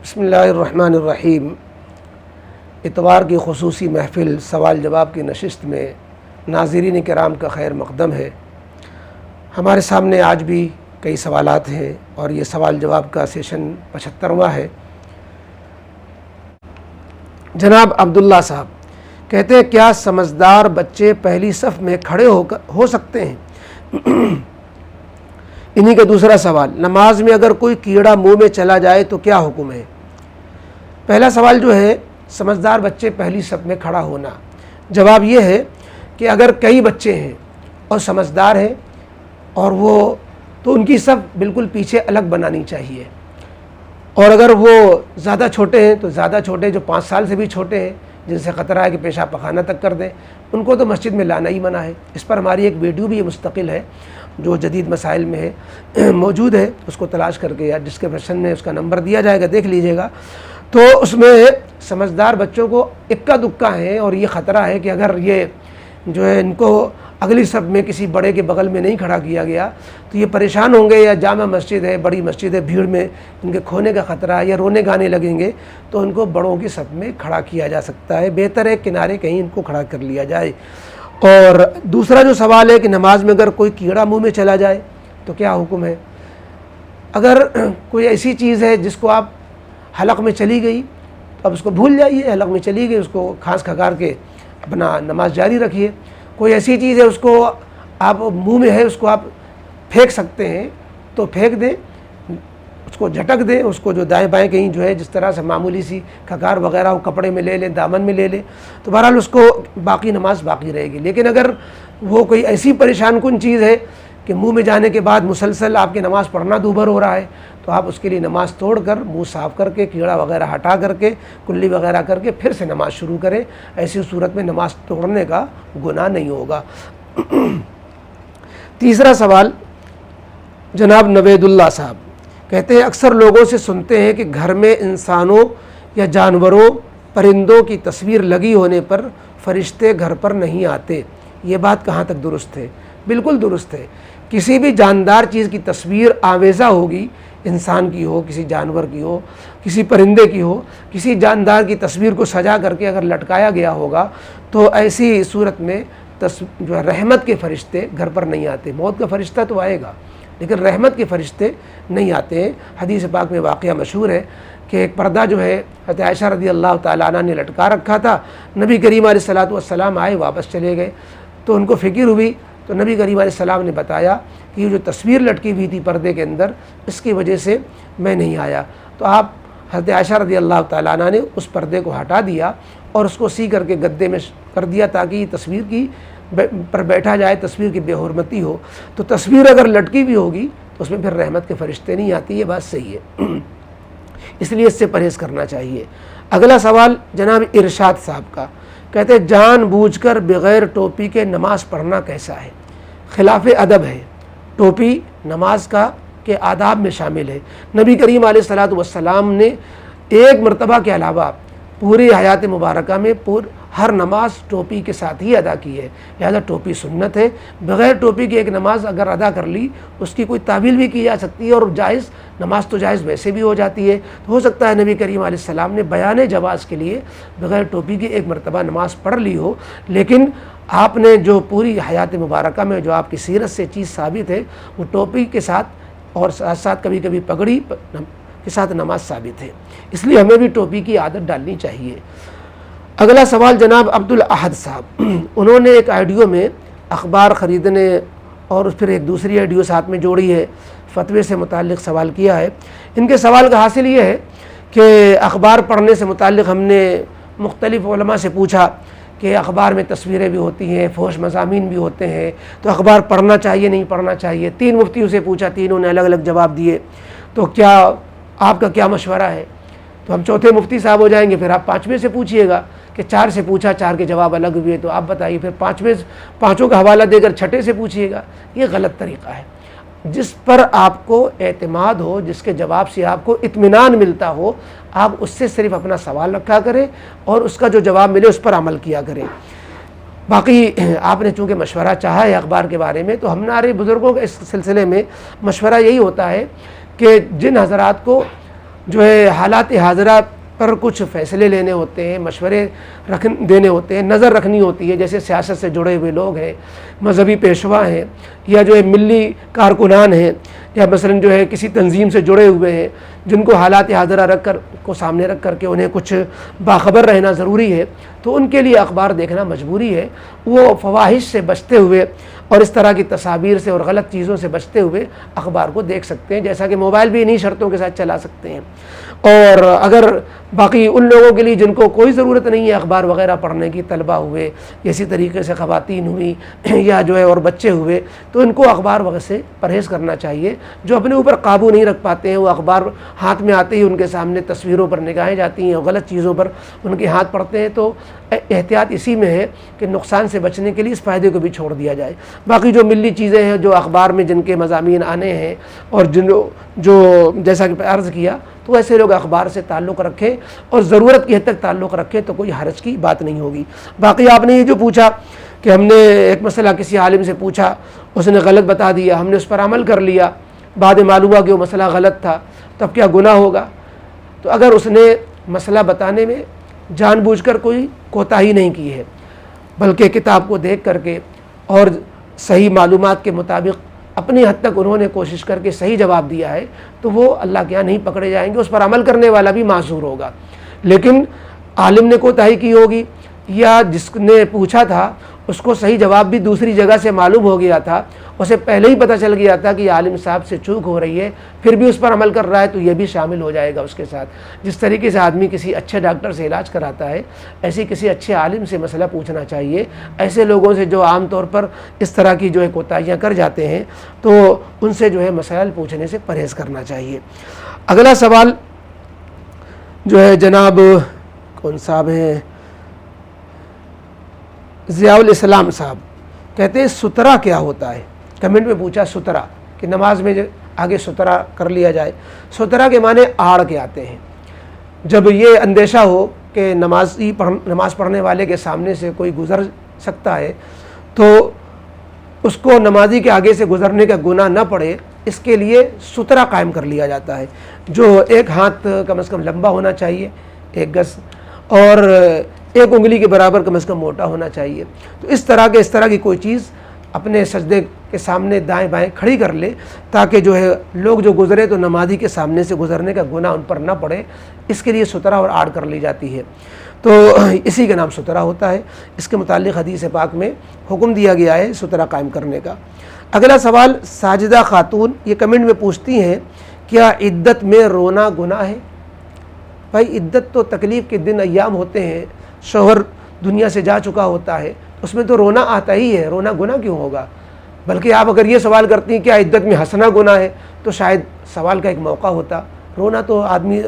बिस्मिल्लाहिर्रहमानिर्रहीम। इतवार की ख़ुसूसी महफ़िल सवाल जवाब की नशिस्त में नाज़रीन किराम का खैर मक़दम है। हमारे सामने आज भी कई सवालात हैं और ये सवाल जवाब का सेशन 75वां है। जनाब अब्दुल्ला साहब कहते हैं, क्या समझदार बच्चे पहली सफ़ में खड़े हो सकते हैं? इन्हीं का दूसरा सवाल, नमाज में अगर कोई कीड़ा मुंह में चला जाए तो क्या हुक्म है? पहला सवाल जो है, समझदार बच्चे पहली सफ़ में खड़ा होना, जवाब ये है कि अगर कई बच्चे हैं और समझदार हैं और वो तो उनकी सफ़ बिल्कुल पीछे अलग बनानी चाहिए, और अगर वो ज़्यादा छोटे हैं तो ज़्यादा छोटे, जो 5 साल से भी छोटे हैं जिनसे ख़तरा है कि पेशाब पखाना तक कर दें, उनको तो मस्जिद में लाना ही मना है। इस पर हमारी एक वीडियो भी मुस्तकिल है जो जदीद मसाइल में है, मौजूद है, उसको तलाश करके या डिस्क्रिप्शन में उसका नंबर दिया जाएगा, देख लीजिएगा। तो उसमें समझदार बच्चों को इक्का दुक्का है और ये ख़तरा है कि अगर ये जो है इनको अगली सफ़ में किसी बड़े के बगल में नहीं खड़ा किया गया तो ये परेशान होंगे, या जामा मस्जिद है, बड़ी मस्जिद है, भीड़ में इनके खोने का ख़तरा है या रोने गाने लगेंगे तो इनको बड़ों की सफ़ में खड़ा किया जा सकता है। बेहतर है किनारे कहीं इनको खड़ा कर लिया जाए। और दूसरा जो सवाल है कि नमाज में अगर कोई कीड़ा मुँह में चला जाए तो क्या हुक्म है? अगर कोई ऐसी चीज़ है जिसको आप हलक में चली गई तो अब उसको भूल जाइए, हलक में चली गई उसको खांस खकार के अपना नमाज जारी रखिए। कोई ऐसी चीज़ है उसको आप मुंह में है, उसको आप फेंक सकते हैं तो फेंक दें, उसको झटक दें, उसको जो दाएं बाएं कहीं जो है जिस तरह से मामूली सी खकार वगैरह वो कपड़े में ले लें, दामन में ले लें, तो बहरहाल उसको बाकी नमाज बाकी रहेगी। लेकिन अगर वो कोई ऐसी परेशान कुन चीज़ है कि मुंह में जाने के बाद मुसलसल आपकी नमाज़ पढ़ना दूभर हो रहा है तो आप उसके लिए नमाज़ तोड़कर मुंह साफ़ करके कीड़ा वगैरह हटा करके कुल्ली वगैरह करके फिर से नमाज़ शुरू करें। ऐसी सूरत में नमाज़ तोड़ने का गुनाह नहीं होगा। तीसरा सवाल, जनाब नवेदुल्ला साहब कहते हैं, अक्सर लोगों से सुनते हैं कि घर में इंसानों या जानवरों परिंदों की तस्वीर लगी होने पर फरिश्ते घर पर नहीं आते, ये बात कहाँ तक दुरुस्त है? बिल्कुल दुरुस्त है। किसी भी जानदार चीज़ की तस्वीर आवेज़ा होगी, इंसान की हो, किसी जानवर की हो, किसी परिंदे की हो, किसी जानदार की तस्वीर को सजा करके अगर लटकाया गया होगा तो ऐसी सूरत में जो है रहमत के फ़रिश्ते घर पर नहीं आते। मौत का फ़रिश्ता तो आएगा लेकिन रहमत के फ़रिश्ते नहीं आते हैं। हदीस पाक में वाक़या मशहूर है कि एक पर्दा जो है हज़रत आयशा रज़ी अल्लाह तआला अन्हा ने लटका रखा था। नबी करीम अलैहिस्सलातु वस्सलाम आए, वापस चले गए तो उनको फ़िक्र हुई तो नबी करीम अलैहिस्सलाम ने बताया कि ये जो तस्वीर लटकी हुई थी पर्दे के अंदर, इसकी वजह से मैं नहीं आया। तो आप हज़रत आयशा रज़ी अल्लाह तआला अन्हा ने उस पर्दे को हटा दिया और उसको सी करके गद्दे में कर दिया ताकि ये तस्वीर की पर बैठा जाए, तस्वीर की बेहुरमती हो। तो तस्वीर अगर लटकी भी होगी तो उसमें फिर रहमत के फ़रिश्ते नहीं आती, ये बात सही है। इसलिए इससे परहेज़ करना चाहिए। अगला सवाल जनाब इरशाद साहब का, कहते हैं, जानबूझकर बग़ैर टोपी के नमाज़ पढ़ना कैसा है? खिलाफ़ अदब है। टोपी नमाज के आदाब में शामिल है। नबी करीम अलैहिस्सलातु वस्सलाम ने एक मरतबा के अलावा पूरी हयात मुबारका में हर नमाज टोपी के साथ ही अदा की है, लिहाजा टोपी सुन्नत है। बग़ैर टोपी की एक नमाज अगर अदा कर ली उसकी कोई तावील भी की जा सकती है और जायज़ नमाज तो जायज़ वैसे भी हो जाती है। तो हो सकता है नबी करीम अलैहिस्सलाम ने बयान जवाज़ के लिए बग़ैर टोपी की एक मरतबा नमाज पढ़ ली हो, लेकिन आपने जो पूरी हयात मुबारका में जो आपकी सीरत से चीज़ साबित है वो टोपी के साथ और साथ साथ कभी कभी पगड़ी के साथ नमाज साबित है। इसलिए हमें भी टोपी की आदत डालनी चाहिए। अगला सवाल जनाब अब्दुल अहद साहब, उन्होंने एक ऑडियो में अखबार ख़रीदने और फिर एक दूसरी ऑडियो साथ में जोड़ी है, फतवे से मुताल्लिक़ सवाल किया है। इनके सवाल का हासिल ये है कि अखबार पढ़ने से मुताल्लिक़ हमने मुख्तलिफ़ उलमा से पूछा कि अखबार में तस्वीरें भी होती हैं, फोश मज़ामीन भी होते हैं, तो अखबार पढ़ना चाहिए नहीं पढ़ना चाहिए? 3 मुफ्तियों से पूछा, तीनों ने अलग अलग जवाब दिए। तो क्या आपका क्या मशवरा है? तो हम चौथे मुफ्ती साहब हो जाएंगे, फिर आप 5वें से पूछिएगा कि 4 से पूछा, 4 के जवाब अलग हुए, तो आप बताइए, फिर 5वें का हवाला देकर छठे से पूछिएगा। ये गलत तरीक़ा है। जिस पर आपको एतमाद हो, जिसके जवाब से आपको इत्मीनान मिलता हो, आप उससे सिर्फ अपना सवाल रखा करें और उसका जो जवाब मिले उस पर अमल किया करें। बाकी आपने चूँकि मशवरा चाहा है अखबार के बारे में, तो हमारे बुज़ुर्गों के इस सिलसिले में मशवरा यही होता है कि जिन हज़रात को जो है हालात हाज़िरा पर कुछ फ़ैसले लेने होते हैं, मशवरे देने होते हैं, नज़र रखनी होती है। जैसे सियासत से जुड़े हुए लोग हैं, मजहबी पेशवा हैं, या जो है मिली कारकुनान हैं, या मसलन जो है किसी तंजीम से जुड़े हुए हैं, जिनको हालात हाज़िरा रख कर को सामने रख कर के उन्हें कुछ बाखबर रहना ज़रूरी है, तो उनके लिए अखबार देखना मजबूरी है। वो फ़वाहिश से बचते हुए और इस तरह की तस्वीर से और गलत चीज़ों से बचते हुए अखबार को देख सकते हैं, जैसा कि मोबाइल भी इन्हीं शर्तों के साथ चला सकते हैं। और अगर बाकी उन लोगों के लिए जिनको कोई ज़रूरत नहीं है अखबार वगैरह पढ़ने की, तलबा हुए, इसी तरीके से ख़वातीन हुई या जो है और बच्चे हुए, तो इनको अखबार वगैरह से परहेज़ करना चाहिए। जो अपने ऊपर काबू नहीं रख पाते हैं, वो अखबार हाथ में आते ही उनके सामने तस्वीरों पर निगाहें जाती हैं और गलत चीज़ों पर उनके हाथ पड़ते हैं। तो एहतियात इसी में है कि नुकसान से बचने के लिए इस फ़ायदे को भी छोड़ दिया जाए। बाकी जो मिली चीज़ें हैं जो अखबार में जिनके मज़ामीन आने हैं और जो जैसा कि अर्ज़ किया, तो ऐसे लोग अखबार से ताल्लुक़ रखें और ज़रूरत की हद तक ताल्लुक़ रखें, तो कोई हरज की बात नहीं होगी। बाकी आपने ये जो पूछा कि हमने एक मसला किसी आलिम से पूछा, उसने गलत बता दिया, हमने उस पर अमल कर लिया, बाद में मालूम हुआ कि वो मसला गलत था, तब क्या गुनाह होगा? तो अगर उसने मसला बताने में जानबूझकर कोई कोताही नहीं की है, बल्कि किताब को देख करके और सही मालूमात के मुताबिक अपनी हद तक उन्होंने कोशिश करके सही जवाब दिया है, तो वो अल्लाह के यहाँ नहीं पकड़े जाएंगे, उस पर अमल करने वाला भी मासूर होगा। लेकिन आलिम ने कोताही की होगी या जिसने पूछा था उसको सही जवाब भी दूसरी जगह से मालूम हो गया था, उसे पहले ही पता चल गया था कि आलिम साहब से चूक हो रही है, फिर भी उस पर अमल कर रहा है, तो ये भी शामिल हो जाएगा उसके साथ। जिस तरीके से आदमी किसी अच्छे डॉक्टर से इलाज कराता है, ऐसे किसी अच्छे आलिम से मसला पूछना चाहिए। ऐसे लोगों से जो आम तौर पर इस तरह की जो है कोताहियाँ कर जाते हैं, तो उनसे जो है मसाइल पूछने से परहेज़ करना चाहिए। अगला सवाल जो है जनाब कौन साहब हैं, ज़ियाउल इस्लाम साहब, कहते हैं सुतरा क्या होता है? कमेंट में पूछा सुतरा कि नमाज में आगे सुतरा कर लिया जाए। सुतरा के माने आड़ के आते हैं। जब ये अंदेशा हो कि नमाज पढ़ने वाले के सामने से कोई गुज़र सकता है, तो उसको नमाजी के आगे से गुज़रने का गुनाह न पड़े, इसके लिए सुतरा कायम कर लिया जाता है, जो एक हाथ कम से कम लंबा होना चाहिए, 1 गज़, और 1 उंगली के बराबर कम से कम मोटा होना चाहिए। तो इस तरह की कोई चीज़ अपने सजदे के सामने दाएं बाएं खड़ी कर ले, ताकि जो है लोग जो गुज़रे तो नमाजी के सामने से गुज़रने का गुनाह उन पर ना पड़े, इसके लिए सुतरा और आड़ कर ली जाती है। तो इसी का नाम सुतरा होता है। इसके मुताल्लिक़ हदीस पाक में हुक्म दिया गया है सुतरा कायम करने का। अगला सवाल साजिदा खातून ये कमेंट में पूछती हैं, क्या इद्दत में रोना गुनाह है? भाई इद्दत तो तकलीफ़ के दिन अय्याम होते हैं, शौहर दुनिया से जा चुका होता है, उसमें तो रोना आता ही है, रोना गुनाह क्यों होगा? बल्कि आप अगर ये सवाल करती हैं क्या इद्दत में हंसना गुनाह है, तो शायद सवाल का एक मौका होता। रोना तो आदमी,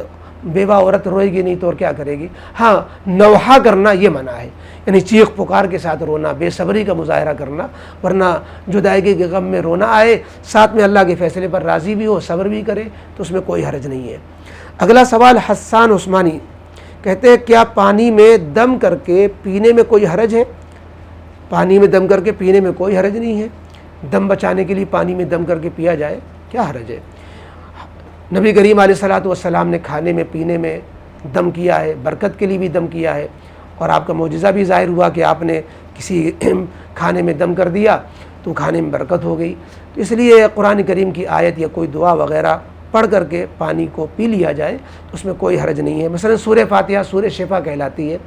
बेवा औरत रोएगी नहीं तो और क्या करेगी? हाँ, नौहा करना ये मना है, यानी चीख पुकार के साथ रोना, बेसब्री का मुजाहरा करना, वरना जुदाई के गम में रोना आए, साथ में अल्लाह के फ़ैसले पर राज़ी भी हो, सब्र भी करे, तो उसमें कोई हर्ज नहीं है। अगला सवाल हसन उस्मानी, कहते हैं क्या पानी में दम करके पीने में कोई हरज है? पानी में दम करके पीने में कोई हरज नहीं है। दम बचाने के लिए पानी में दम करके पिया जाए, क्या हरज है? नबी करीम अलैहिस्सलातु वस्सलाम ने खाने में पीने में दम किया है, बरकत के लिए भी दम किया है, और आपका मौजिज़ा भी ज़ाहिर हुआ कि आपने किसी खाने में दम कर दिया तो खाने में बरकत हो गई। तो इसलिए कुरान करीम की आयत या कोई दुआ वग़ैरह पढ़ करके पानी को पी लिया जाए, तो उसमें कोई हरज नहीं है। मसलन सूरह फातिहा सूरह शिफा कहलाती है।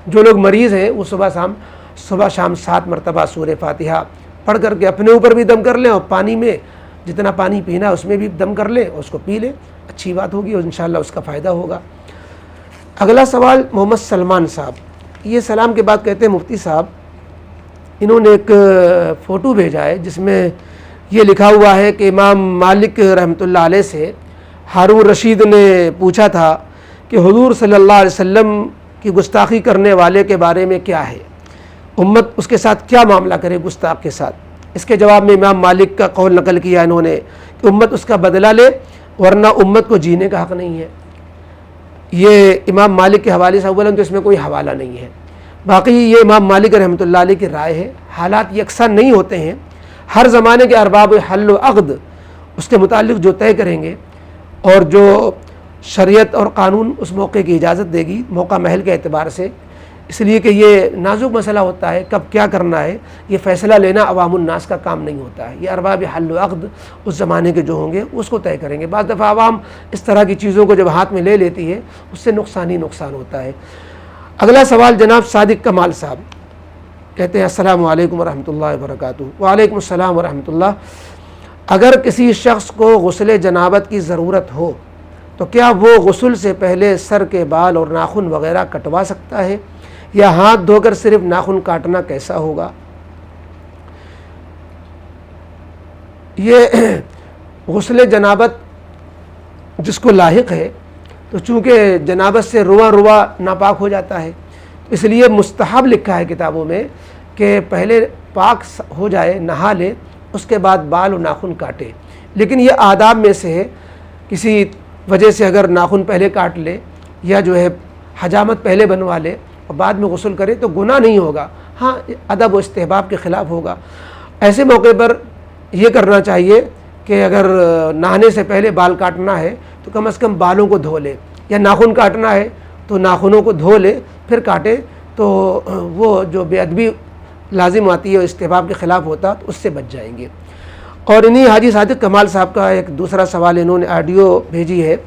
जो लोग मरीज़ हैं वो सुबह शाम 7 मरतबा सूरह फातिहा पढ़ करके अपने ऊपर भी दम कर लें, और पानी में जितना पानी पीना है उसमें भी दम कर लें, उसको पी लें, अच्छी बात होगी और इंशाअल्लाह उसका फ़ायदा होगा। अगला सवाल मोहम्मद सलमान साहब, ये सलाम के बाद कहते हैं मुफ्ती साहब, इन्होंने एक फ़ोटो भेजा है जिसमें ये लिखा हुआ है कि इमाम मालिक रहमतुल्लाह अलैह से हारून रशीद ने पूछा था कि हुजूर सल्लल्लाहु अलैहि वसल्लम की गुस्ताखी करने वाले के बारे में क्या है, उम्मत उसके साथ क्या मामला करे गुस्ताख के साथ। इसके जवाब में इमाम मालिक का कौल नकल किया इन्होंने कि उम्मत उसका बदला ले, वरना उम्मत को जीने का हक़ नहीं है। ये इमाम मालिक के हवाले से अव्वलन तो इसमें कोई हवाला नहीं है, बाकी ये इमाम मालिक रहमतुल्लाह अलैह की राय है। हालात यकसा नहीं होते हैं, हर ज़माने के अरबाब हल व अक़द उसके मुतालिक जो तय करेंगे और जो शरीयत और क़ानून उस मौके की इजाज़त देगी, मौका महल के एतबार से, इसलिए कि ये नाजुक मसला होता है, कब क्या करना है ये फ़ैसला लेना अवामुन्नास का काम नहीं होता है। ये अरबाब हल व अक़्द उस ज़माने के जो होंगे उसको तय करेंगे। बाज़ दफ़ा आवाम इस तरह की चीज़ों को जब हाथ में ले लेती है उससे नुकसान ही नुकसान होता है। अगला सवाल जनाब सादिक कमाल साहब कहते हैं, अस्सलामु अलैकुम वरहमतुल्लाहि वबरकातुहू। वालेकुम अस्सलाम वरहमतुल्लाह। अगर किसी शख्स को गुस्ल जनाबत की ज़रूरत हो तो क्या वो गुस्ल से पहले सर के बाल और नाखून वग़ैरह कटवा सकता है, या हाथ धोकर सिर्फ नाखून काटना कैसा होगा? ये गुस्ल जनाबत जिसको लाहिक है, तो चूँकि जनाबत से रुआ रुआ नापाक हो जाता है, इसलिए मुस्तहब लिखा है किताबों में कि पहले पाक हो जाए, नहा ले, उसके बाद बाल और नाखून काटे। लेकिन ये आदाब में से है, किसी वजह से अगर नाखून पहले काट ले या जो है हजामत पहले बनवा ले और बाद में गुस्ल करे तो गुनाह नहीं होगा। हाँ, अदब व इस्तेहबाब के ख़िलाफ़ होगा। ऐसे मौके पर यह करना चाहिए कि अगर नहाने से पहले बाल काटना है तो कम से कम बालों को धो ले, या नाखून काटना है तो नाखूनों को धो ले फिर काटे, तो वो जो बेअदबी लाजिम आती है इस्तेहबाब के ख़िलाफ़ होता तो उससे बच जाएंगे। और इन्हीं हाजी सादिक कमाल साहब का एक दूसरा सवाल इन्होंने ऑडियो भेजी है,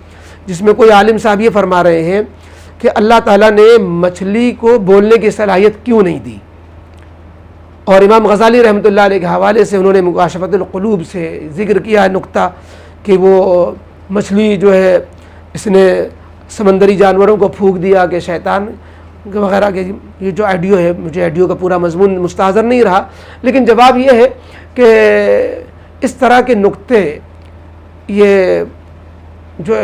जिसमें कोई आलिम साहब ये फरमा रहे हैं कि अल्लाह ताला ने मछली को बोलने की सलाहियत क्यों नहीं दी। और इमाम गज़ाली रहमतुल्लाह अलैह के हवाले से उन्होंने मुकाशफतुल क़ुलूब से ज़िक्र किया है नुक्ता कि वो मछली जो है इसने समंदरी जानवरों को फूंक दिया कि शैतान वगैरह के। ये जो ऑडियो है, मुझे ऑडियो का पूरा मजमून मुस्ताज़र नहीं रहा, लेकिन जवाब ये है कि इस तरह के नुक्ते ये जो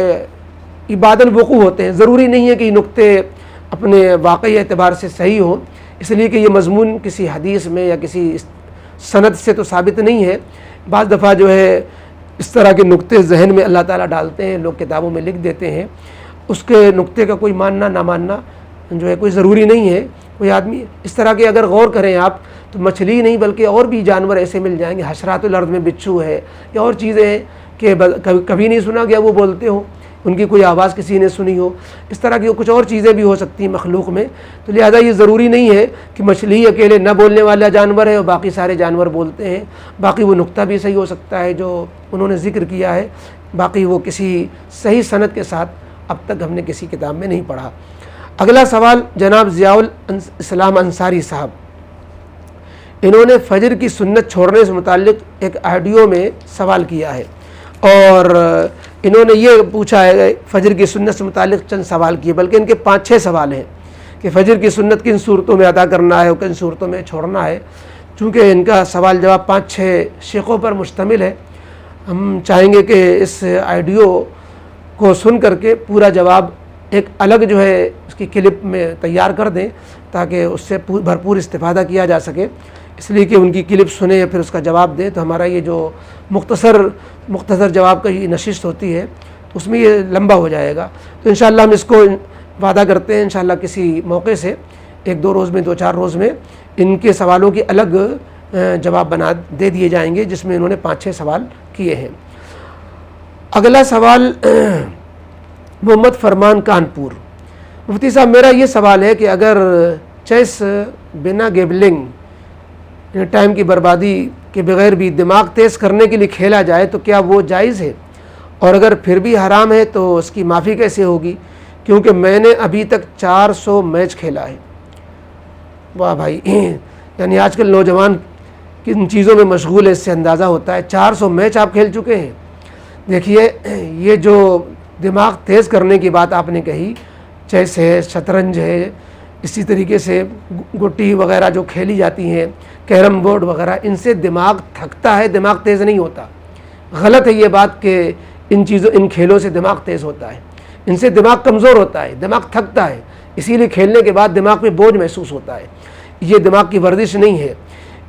इबादल वक़ू होते हैं, ज़रूरी नहीं है कि ये नुक्ते अपने वाक़ई एतबार से सही हों, इसलिए कि ये मजमून किसी हदीस में या किसी सनद से तो साबित नहीं है। बाज़ दफ़ा जो है इस तरह के नुक्ते जहन में अल्लाह ताला डालते हैं, लोग किताबों में लिख देते हैं, उसके नुक्ते का कोई मानना ना मानना जो है कोई ज़रूरी नहीं है। कोई आदमी इस तरह के अगर गौर करें आप तो मछली नहीं बल्कि और भी जानवर ऐसे मिल जाएंगे, हशरातुल अर्द में बिच्छू है या और चीज़ें हैं कि कभी नहीं सुना गया वो बोलते हो, उनकी कोई आवाज़ किसी ने सुनी हो, इस तरह की कुछ और चीज़ें भी हो सकती हैं मखलूक में। तो लिहाजा ये ज़रूरी नहीं है कि मछली ही अकेले न बोलने वाला जानवर है और बाकी सारे जानवर बोलते हैं। बाकी वो नुक्ता भी सही हो सकता है जो उन्होंने ज़िक्र किया है, बाकी वो किसी सही सनद के साथ अब तक हमने किसी किताब में नहीं पढ़ा। अगला सवाल जनाब ज़ियाउल इस्लाम अंसारी साहब, इन्होंने फ़जर की सुन्नत छोड़ने से मुताल्लिक़ एक ऑडियो में सवाल किया है और इन्होंने ये पूछा है, फ़जर की सुन्नत से मुताल्लिक़ चंद सवाल किए, बल्कि इनके 5-6 सवाल हैं कि फ़जर की सुन्नत किन सूरतों में अदा करना है और किन सूरतों में छोड़ना है। चूँकि इनका सवाल जवाब 5-6 शेखों पर मुश्तमिल है, हम चाहेंगे कि इस ऑडियो को सुन करके पूरा जवाब एक अलग जो है उसकी क्लिप में तैयार कर दें ताकि उससे भरपूर इस्तिफ़ादा किया जा सके। इसलिए कि उनकी क्लिप सुने या फिर उसका जवाब दें तो हमारा ये जो मुख्तसर जवाब का ये नशिस्त होती है उसमें ये लंबा हो जाएगा। तो इंशाअल्लाह हम इसको वादा करते हैं, इंशाअल्लाह किसी मौके से 1-2 रोज़ में 2-4 रोज़ में इनके सवालों की अलग जवाब बना दे दिए जाएंगे जिसमें इन्होंने 5-6 सवाल किए हैं। अगला सवाल मोहम्मद फरमान कानपुर, मुफ्ती साहब मेरा ये सवाल है कि अगर चेस बिना गेबलिंग टाइम की बर्बादी के बगैर भी दिमाग तेज़ करने के लिए खेला जाए तो क्या वो जायज़ है, और अगर फिर भी हराम है तो उसकी माफ़ी कैसे होगी, क्योंकि मैंने अभी तक 400 मैच खेला है। वाह भाई, यानी आजकल नौजवान किन चीज़ों में मशगूल है इससे अंदाज़ा होता है। 400 मैच आप खेल चुके हैं। देखिए, ये जो दिमाग तेज़ करने की बात आपने कही, चेस है, शतरंज है, इसी तरीके से गुट्टी वगैरह जो खेली जाती हैं, कैरम बोर्ड वगैरह, इनसे दिमाग थकता है, दिमाग तेज़ नहीं होता। गलत है ये बात कि इन खेलों से दिमाग तेज़ होता है, इनसे दिमाग कमज़ोर होता है, दिमाग थकता है, इसीलिए खेलने के बाद दिमाग पे बोझ महसूस होता है। ये दिमाग की वर्जिश नहीं है।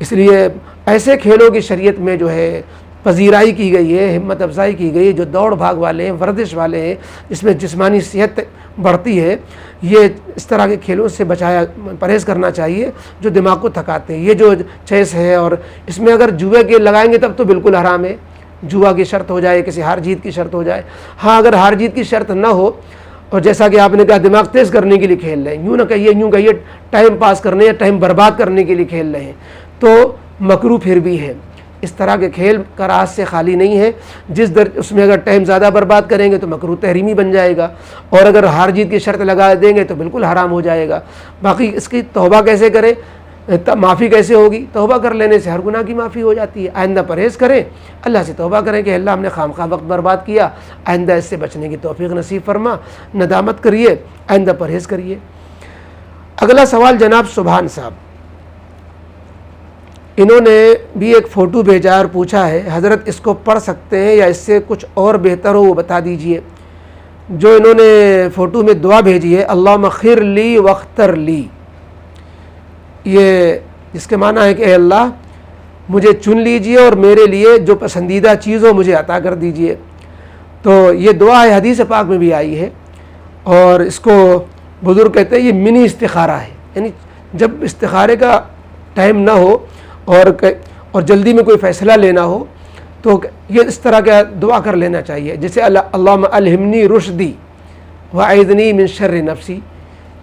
इसलिए ऐसे खेलों की शरीयत में जो है पजीराई की गई है, हिम्मत अफजाई की गई है, जो दौड़ भाग वाले हैं, वर्जिश वाले हैं, जिसमें जिस्मानी सेहत बढ़ती है, ये इस तरह के खेलों से परहेज़ करना चाहिए जो दिमाग को थकाते हैं। ये जो चेस है और इसमें अगर जुए के लगाएंगे तब तो बिल्कुल हराम है, जुआ की शर्त हो जाए, किसी हार जीत की शर्त हो जाए। हाँ, अगर हार जीत की शर्त ना हो और जैसा कि आपने कहा दिमाग तेज़ करने के लिए खेल रहे हैं, यूँ ना कहिए यूँ कहिए टाइम पास करने या टाइम बर्बाद करने के लिए खेल रहे हैं, तो मकरूह फिर भी है। इस तरह के खेल कराहत से खाली नहीं है। उसमें अगर टाइम ज़्यादा बर्बाद करेंगे तो मकरूह तहरीमी बन जाएगा, और अगर हार जीत की शर्त लगा देंगे तो बिल्कुल हराम हो जाएगा। बाकी इसकी तौबा कैसे करें, माफ़ी कैसे होगी? तौबा कर लेने से हर गुनाह की माफ़ी हो जाती है। आइंदा परहेज़ करें, अल्लाह से तौबा करें कि अल्लाह हमने खामखा वक्त बर्बाद किया, आइंदा इससे बचने की तौफीक नसीब फरमा। नदामत करिए, आइंदा परहेज़ करिए। अगला सवाल जनाब सुभान साहब, इन्होंने भी एक फ़ोटो भेजा और पूछा है, हज़रत इसको पढ़ सकते हैं या इससे कुछ और बेहतर हो वो बता दीजिए। जो इन्होंने फ़ोटो में दुआ भेजी है, अल्लाहुम्मा खिर ली वख्तर ली, ये इसके माना है कि अल्लाह मुझे चुन लीजिए और मेरे लिए जो पसंदीदा चीज़ हो मुझे अता कर दीजिए। तो ये दुआ है, हदीस पाक में भी आई है, और इसको बुज़ुर्ग कहते हैं ये मिनी इस्तिखारा है, यानी जब इस्तिखारे का टाइम ना हो और जल्दी में कोई फ़ैसला लेना हो तो ये इस तरह का दुआ कर लेना चाहिए, जैसे अल्लाहुम्मा अलहिमनी रुश्दी व अइज़नी मिन शर्रि नफ्सी।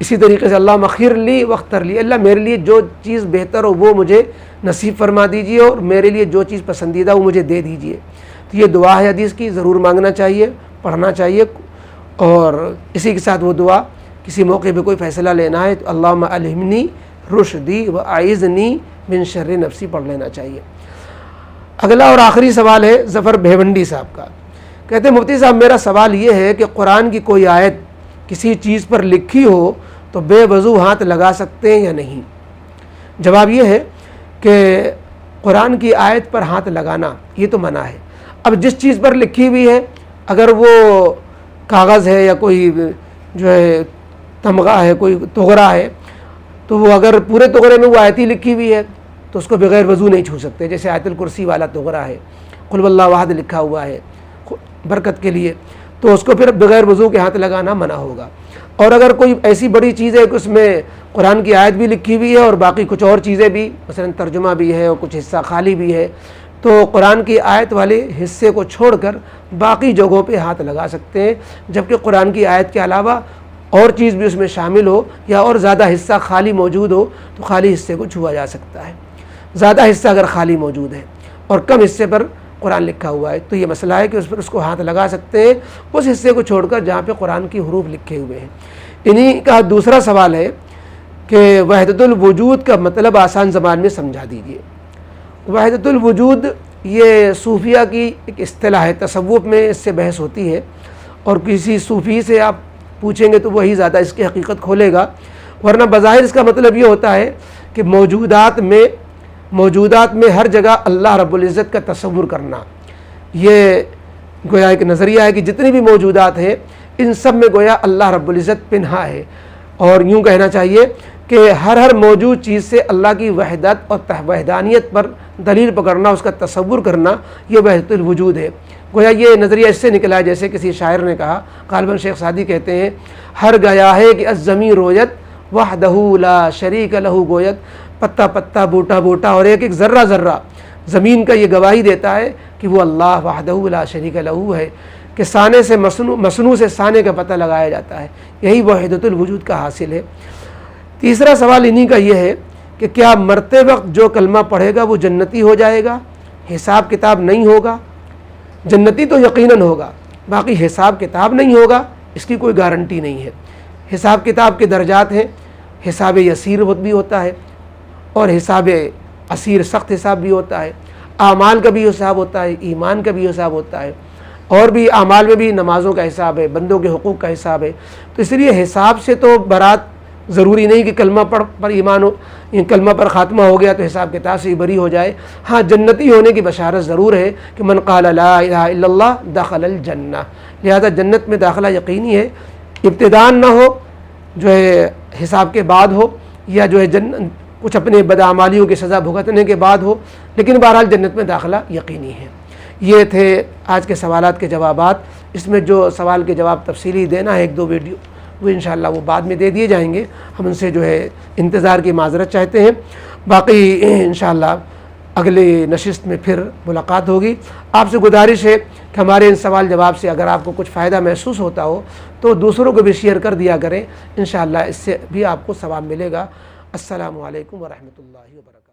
इसी तरीके से अल्लाहुम्मा खिर ली वख्तर ली, अल्लाह मेरे लिए जो चीज़ बेहतर हो वो मुझे नसीब फरमा दीजिए और मेरे लिए जो चीज़ पसंदीदा वो मुझे दे दीजिए। तो ये दुआ है हदीस की, ज़रूर मांगना चाहिए, पढ़ना चाहिए। और इसी के साथ वो दुआ किसी मौके पे कोई फ़ैसला लेना है तो अल्लाहुम्मा अलहिमनी रुश्दी व अइज़नी मिन शर्रि नफ्सी पढ़ लेना चाहिए। अगला और आखिरी सवाल है ज़फ़र भेवंडी साहब का। कहते हैं मुफ्ती साहब मेरा सवाल ये है कि कुरान की कोई आयत किसी चीज़ पर लिखी हो तो बेवज़ू हाथ लगा सकते हैं या नहीं? जवाब ये है कि कुरान की आयत पर हाथ लगाना ये तो मना है। अब जिस चीज़ पर लिखी हुई है, अगर वो कागज़ है या कोई जो है तमगा है, कोई तुगरा है, तो वो अगर पूरे तुगरे में वो आयत ही लिखी हुई है तो उसको बग़ैर वज़ू नहीं छू सकते। जैसे आयतुल कुर्सी वाला तुगरा है, कुल वल्लाहु अहद लिखा हुआ है बरकत के लिए, तो उसको फिर बग़ैर वज़ू के हाथ लगाना मना होगा। और अगर कोई ऐसी बड़ी चीज़ है कि उसमें कुरान की आयत भी लिखी हुई है और बाकी कुछ और चीज़ें भी, मसलन तर्जुमा भी है और कुछ हिस्सा खाली भी है, तो कुरान की आयत वाले हिस्से को छोड़कर बाकी जगहों पे हाथ लगा सकते हैं, जबकि कुरान की आयत के अलावा और चीज़ भी उसमें शामिल हो या और ज़्यादा हिस्सा खाली मौजूद हो तो खाली हिस्से को छुआ जा सकता है। ज़्यादा हिस्सा अगर खाली मौजूद है और कम हिस्से पर कुरान लिखा हुआ है तो ये मसला है कि उस पर उसको हाथ लगा सकते हैं, उस हिस्से को छोड़कर जहाँ पे कुरान की हुरूफ लिखे हुए हैं। इन्हीं का दूसरा सवाल है कि वहदतुल वजूद का मतलब आसान ज़बान में समझा दीजिए। वहदतुल वजूद ये सूफिया की एक इस्तिलाह है, तसव्वुफ़ में इससे बहस होती है और किसी सूफ़ी से आप पूछेंगे तो वही ज़्यादा इसकी हकीकत खोलेगा, वरना बज़ाहिर इसका मतलब ये होता है कि मौजूदात में हर जगह अल्लाह रब्बुल इज़्ज़त का तसव्वुर करना। ये गोया एक नज़रिया है कि जितनी भी मौजूदात हैं इन सब में गोया अल्लाह रब्बुल इज़्ज़त पिन्हा है, और यूँ कहना चाहिए कि हर मौजूद चीज़ से अल्लाह की वहदत और वहदानियत पर दलील पकड़ना, उसका तसव्वुर करना, ये वहदतुल वजूद है। गोया ये नज़रिया इससे निकला है, जैसे किसी शायर ने कहा, गालिबन शेख सादी कहते हैं, हर गया है कि अज़्ज़मी रोयत वहदहू ला शरीक लहू गोयत, पत्ता पत्ता बूटा बूटा और एक एक ज़र्रा ज़र्रा ज़मीन का ये गवाही देता है कि वो अल्लाह वहदहू ला शरीक लहू है, कि साने से मसनू से साने का पता लगाया जाता है। यही वहदतुल वजूद का हासिल है। तीसरा सवाल इन्हीं का ये है कि क्या मरते वक्त जो कलमा पढ़ेगा वो जन्नती हो जाएगा, हिसाब किताब नहीं होगा? जन्नती तो यकीनन होगा, बाकी हिसाब किताब नहीं होगा इसकी कोई गारंटी नहीं है। हिसाब किताब के दर्जात हैं, हिसाब यसीर भी होता है और हिसाब असीर सख्त हिसाब भी होता है, आमाल का भी हिसाब होता है, ईमान का भी हिसाब होता है, और भी आमाल में भी नमाज़ों का हिसाब है, बंदों के हुकूक का हिसाब है। तो इसलिए हिसाब से तो बरात ज़रूरी नहीं कि कलमा पर ईमान हो, कलमा पर ख़ात्मा हो गया तो हिसाब किताब से बरी हो जाए। हाँ, जन्नती होने की बशारत ज़रूर है कि मन क़ाल ला इलाहा इल्लल्लाह दख़लल जन्नह, लिहाजा जन्नत में दाखिला यकीनी है। इब्तिदान ना हो, जो है हिसाब के बाद हो, या जो है कुछ अपने बदआमालियों की सज़ा भुगतने के बाद हो, लेकिन बहरहाल जन्नत में दाखिला यकीनी है। ये थे आज के सवालात के जवाबात। इसमें जो सवाल के जवाब तफसीली देना है, एक दो वीडियो, वो इंशाअल्लाह वो बाद में दे दिए जाएंगे। हम उनसे जो है इंतज़ार की माज़रत चाहते हैं। बाकी इंशाअल्लाह अगले नशिस्त में फिर मुलाकात होगी। आपसे गुजारिश है कि हमारे इन सवाल जवाब से अगर आपको कुछ फ़ायदा महसूस होता हो तो दूसरों को भी शेयर कर दिया करें, इंशाअल्लाह इससे भी आपको सवाब मिलेगा। अस्सलामु अलैकुम व रहमतुल्लाहि व बरकातहू।